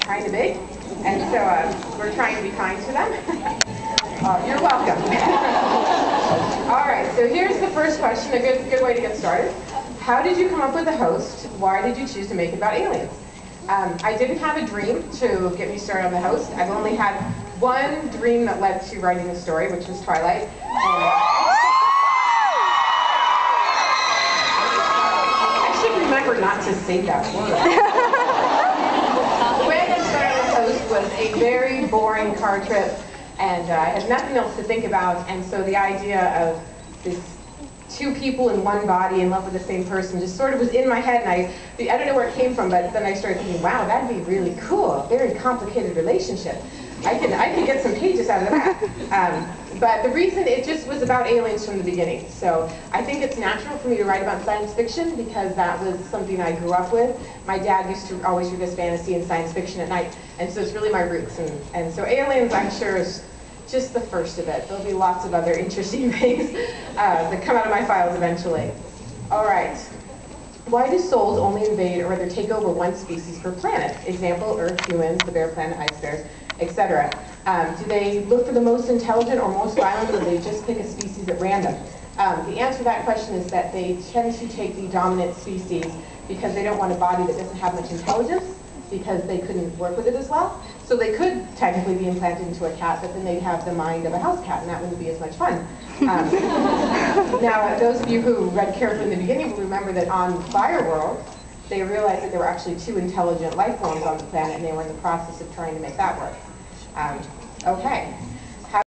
kind of big, and so we're trying to be kind to them. You're welcome. All right, so here's the first question, a good way to get started. How did you come up with the host? Why did you choose to make it about aliens? I didn't have a dream to get me started on the host. I've only had one dream that led to writing the story, which was Twilight. I should remember not to say that word. The way I got started on the host was a very boring car trip, and I had nothing else to think about, and so the idea of this two people in one body in love with the same person just sort of was in my head, and I don't know where it came from, but then I started thinking, wow, that'd be really cool, a very complicated relationship. I could get some pages out of that. But the reason, it just was about aliens from the beginning. So I think it's natural for me to write about science fiction because that was something I grew up with. My dad used to always read us fantasy and science fiction at night, and so it's really my roots. And so aliens, I'm sure, is just the first of it. There'll be lots of other interesting things that come out of my files eventually. All right. Why do souls only invade or rather take over one species per planet? Example, Earth, humans, the bear planet, ice bears, etc. Do they look for the most intelligent or most violent, or do they just pick a species at random? The answer to that question is that they tend to take the dominant species because they don't want a body that doesn't have much intelligence, because they couldn't work with it as well. So they could technically be implanted into a cat, but then they'd have the mind of a house cat, and that wouldn't be as much fun. Now, those of you who read carefully in the beginning will remember that on Fireworld, they realized that there were actually two intelligent life forms on the planet, and they were in the process of trying to make that work. Okay.